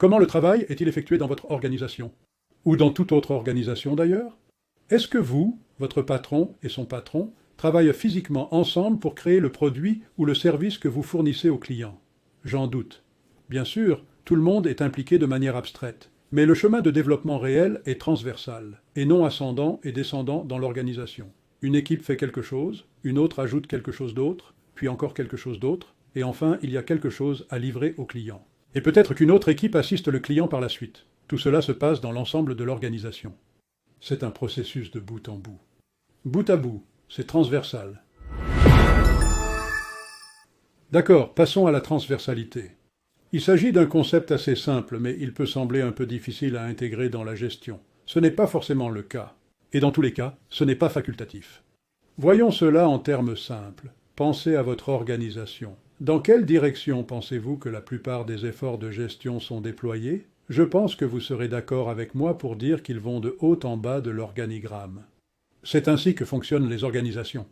Comment le travail est-il effectué dans votre organisation? Ou dans toute autre organisation d'ailleurs? Est-ce que vous, votre patron et son patron, travaillent physiquement ensemble pour créer le produit ou le service que vous fournissez aux clients? J'en doute. Bien sûr, tout le monde est impliqué de manière abstraite, mais le chemin de développement réel est transversal, et non ascendant et descendant dans l'organisation. Une équipe fait quelque chose, une autre ajoute quelque chose d'autre, puis encore quelque chose d'autre, et enfin il y a quelque chose à livrer au client. Et peut-être qu'une autre équipe assiste le client par la suite. Tout cela se passe dans l'ensemble de l'organisation. C'est un processus de bout en bout. Bout à bout, c'est transversal. D'accord, passons à la transversalité. Il s'agit d'un concept assez simple, mais il peut sembler un peu difficile à intégrer dans la gestion. Ce n'est pas forcément le cas. Et dans tous les cas, ce n'est pas facultatif. Voyons cela en termes simples. Pensez à votre organisation. Dans quelle direction pensez-vous que la plupart des efforts de gestion sont déployés? Je pense que vous serez d'accord avec moi pour dire qu'ils vont de haut en bas de l'organigramme. C'est ainsi que fonctionnent les organisations.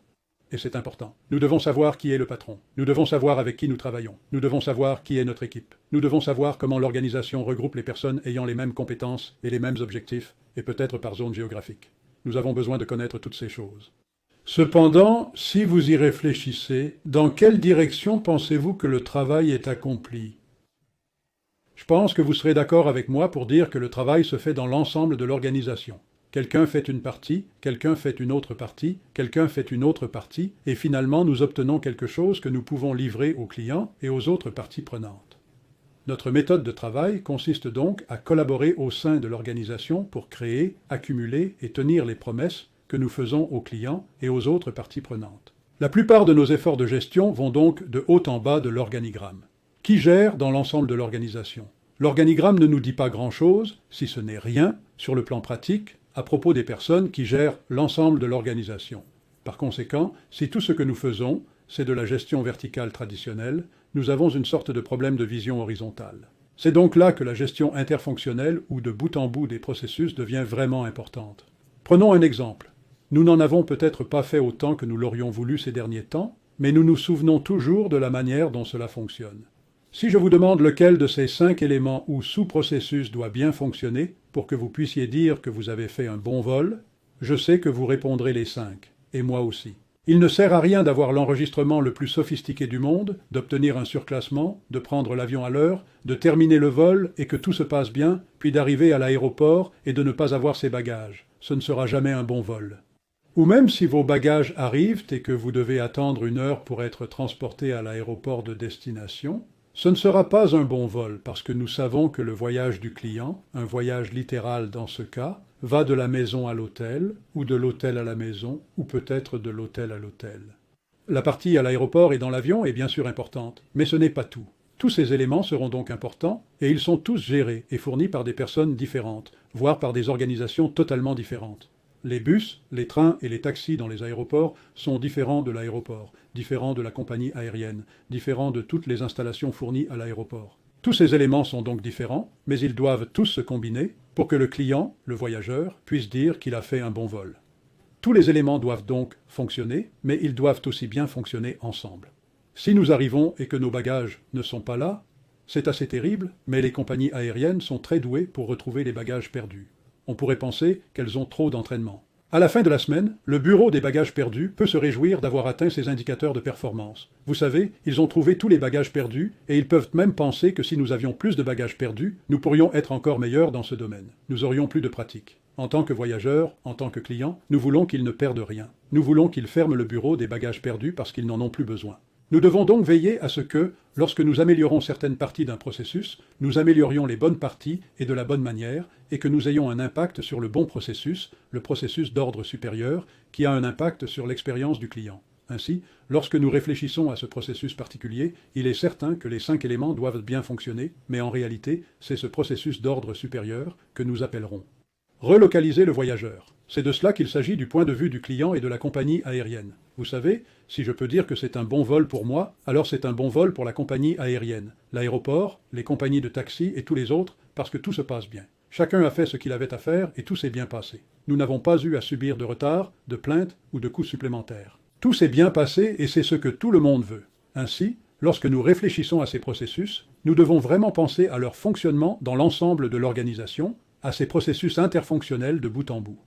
Et c'est important. Nous devons savoir qui est le patron. Nous devons savoir avec qui nous travaillons. Nous devons savoir qui est notre équipe. Nous devons savoir comment l'organisation regroupe les personnes ayant les mêmes compétences et les mêmes objectifs, et peut-être par zone géographique. Nous avons besoin de connaître toutes ces choses. Cependant, si vous y réfléchissez, dans quelle direction pensez-vous que le travail est accompli? Je pense que vous serez d'accord avec moi pour dire que le travail se fait dans l'ensemble de l'organisation. Quelqu'un fait une partie, quelqu'un fait une autre partie, quelqu'un fait une autre partie, et finalement nous obtenons quelque chose que nous pouvons livrer aux clients et aux autres parties prenantes. Notre méthode de travail consiste donc à collaborer au sein de l'organisation pour créer, accumuler et tenir les promesses que nous faisons aux clients et aux autres parties prenantes. La plupart de nos efforts de gestion vont donc de haut en bas de l'organigramme. Qui gère dans l'ensemble de l'organisation? L'organigramme ne nous dit pas grand-chose, si ce n'est rien, sur le plan pratique, à propos des personnes qui gèrent l'ensemble de l'organisation. Par conséquent, si tout ce que nous faisons, c'est de la gestion verticale traditionnelle, nous avons une sorte de problème de vision horizontale. C'est donc là que la gestion interfonctionnelle ou de bout en bout des processus devient vraiment importante. Prenons un exemple. Nous n'en avons peut-être pas fait autant que nous l'aurions voulu ces derniers temps, mais nous nous souvenons toujours de la manière dont cela fonctionne. Si je vous demande lequel de ces 5 éléments ou sous-processus doit bien fonctionner pour que vous puissiez dire que vous avez fait un bon vol, je sais que vous répondrez les 5, et moi aussi. Il ne sert à rien d'avoir l'enregistrement le plus sophistiqué du monde, d'obtenir un surclassement, de prendre l'avion à l'heure, de terminer le vol et que tout se passe bien, puis d'arriver à l'aéroport et de ne pas avoir ses bagages. Ce ne sera jamais un bon vol. Ou même si vos bagages arrivent et que vous devez attendre 1 heure pour être transporté à l'aéroport de destination, ce ne sera pas un bon vol parce que nous savons que le voyage du client, un voyage littéral dans ce cas, va de la maison à l'hôtel, ou de l'hôtel à la maison, ou peut-être de l'hôtel à l'hôtel. La partie à l'aéroport et dans l'avion est bien sûr importante, mais ce n'est pas tout. Tous ces éléments seront donc importants, et ils sont tous gérés et fournis par des personnes différentes, voire par des organisations totalement différentes. Les bus, les trains et les taxis dans les aéroports sont différents de l'aéroport, différents de la compagnie aérienne, différents de toutes les installations fournies à l'aéroport. Tous ces éléments sont donc différents, mais ils doivent tous se combiner pour que le client, le voyageur, puisse dire qu'il a fait un bon vol. Tous les éléments doivent donc fonctionner, mais ils doivent aussi bien fonctionner ensemble. Si nous arrivons et que nos bagages ne sont pas là, c'est assez terrible, mais les compagnies aériennes sont très douées pour retrouver les bagages perdus. On pourrait penser qu'elles ont trop d'entraînement. À la fin de la semaine, le bureau des bagages perdus peut se réjouir d'avoir atteint ses indicateurs de performance. Vous savez, ils ont trouvé tous les bagages perdus et ils peuvent même penser que si nous avions plus de bagages perdus, nous pourrions être encore meilleurs dans ce domaine. Nous aurions plus de pratique. En tant que voyageurs, en tant que clients, nous voulons qu'ils ne perdent rien. Nous voulons qu'ils ferment le bureau des bagages perdus parce qu'ils n'en ont plus besoin. Nous devons donc veiller à ce que, lorsque nous améliorons certaines parties d'un processus, nous améliorions les bonnes parties et de la bonne manière, et que nous ayons un impact sur le bon processus, le processus d'ordre supérieur, qui a un impact sur l'expérience du client. Ainsi, lorsque nous réfléchissons à ce processus particulier, il est certain que les 5 éléments doivent bien fonctionner, mais en réalité, c'est ce processus d'ordre supérieur que nous appellerons. Relocaliser le voyageur. C'est de cela qu'il s'agit du point de vue du client et de la compagnie aérienne. Vous savez, si je peux dire que c'est un bon vol pour moi, alors c'est un bon vol pour la compagnie aérienne, l'aéroport, les compagnies de taxi et tous les autres, parce que tout se passe bien. Chacun a fait ce qu'il avait à faire et tout s'est bien passé. Nous n'avons pas eu à subir de retard, de plaintes ou de coûts supplémentaires. Tout s'est bien passé et c'est ce que tout le monde veut. Ainsi, Lorsque nous réfléchissons à ces processus, nous devons vraiment penser à leur fonctionnement dans l'ensemble de l'organisation, à ces processus interfonctionnels de bout en bout.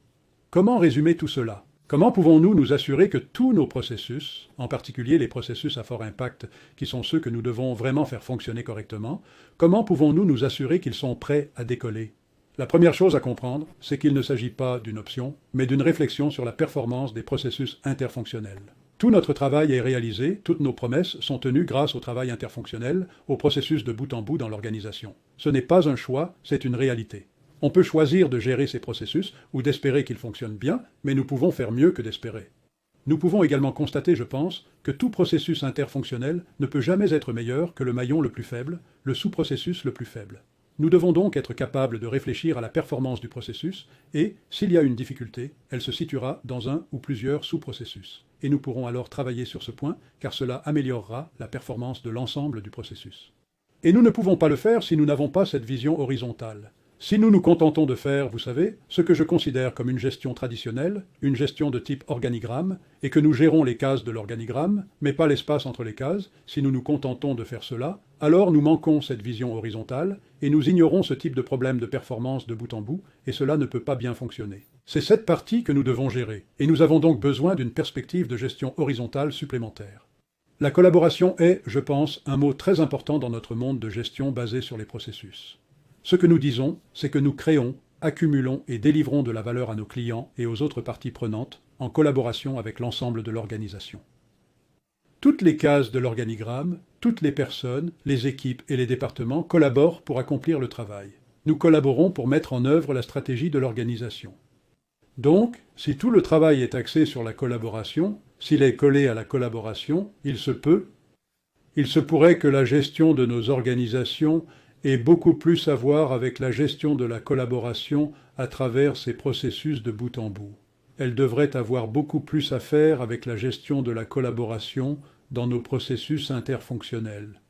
Comment résumer tout cela? Comment pouvons-nous nous assurer que tous nos processus, en particulier les processus à fort impact, qui sont ceux que nous devons vraiment faire fonctionner correctement, comment pouvons-nous nous assurer qu'ils sont prêts à décoller? La première chose à comprendre, c'est qu'il ne s'agit pas d'une option, mais d'une réflexion sur la performance des processus interfonctionnels. Tout notre travail est réalisé, toutes nos promesses sont tenues grâce au travail interfonctionnel, au processus de bout en bout dans l'organisation. Ce n'est pas un choix, c'est une réalité. On peut choisir de gérer ces processus ou d'espérer qu'ils fonctionnent bien, mais nous pouvons faire mieux que d'espérer. Nous pouvons également constater, je pense, que tout processus interfonctionnel ne peut jamais être meilleur que le maillon le plus faible, le sous-processus le plus faible. Nous devons donc être capables de réfléchir à la performance du processus et, s'il y a une difficulté, elle se situera dans un ou plusieurs sous-processus. Et nous pourrons alors travailler sur ce point, car cela améliorera la performance de l'ensemble du processus. Et nous ne pouvons pas le faire si nous n'avons pas cette vision horizontale. Si nous nous contentons de faire, vous savez, ce que je considère comme une gestion traditionnelle, une gestion de type organigramme, et que nous gérons les cases de l'organigramme, mais pas l'espace entre les cases, si nous nous contentons de faire cela, alors nous manquons cette vision horizontale, et nous ignorons ce type de problème de performance de bout en bout, et cela ne peut pas bien fonctionner. C'est cette partie que nous devons gérer, et nous avons donc besoin d'une perspective de gestion horizontale supplémentaire. La collaboration est, je pense, un mot très important dans notre monde de gestion basé sur les processus. Ce que nous disons, c'est que nous créons, accumulons et délivrons de la valeur à nos clients et aux autres parties prenantes en collaboration avec l'ensemble de l'organisation. Toutes les cases de l'organigramme, toutes les personnes, les équipes et les départements collaborent pour accomplir le travail. Nous collaborons pour mettre en œuvre la stratégie de l'organisation. Donc, si tout le travail est axé sur la collaboration, s'il est collé à la collaboration, il se pourrait que la gestion de nos organisations ait beaucoup plus à voir avec la gestion de la collaboration à travers ces processus de bout en bout. Elle devrait avoir beaucoup plus à faire avec la gestion de la collaboration dans nos processus interfonctionnels.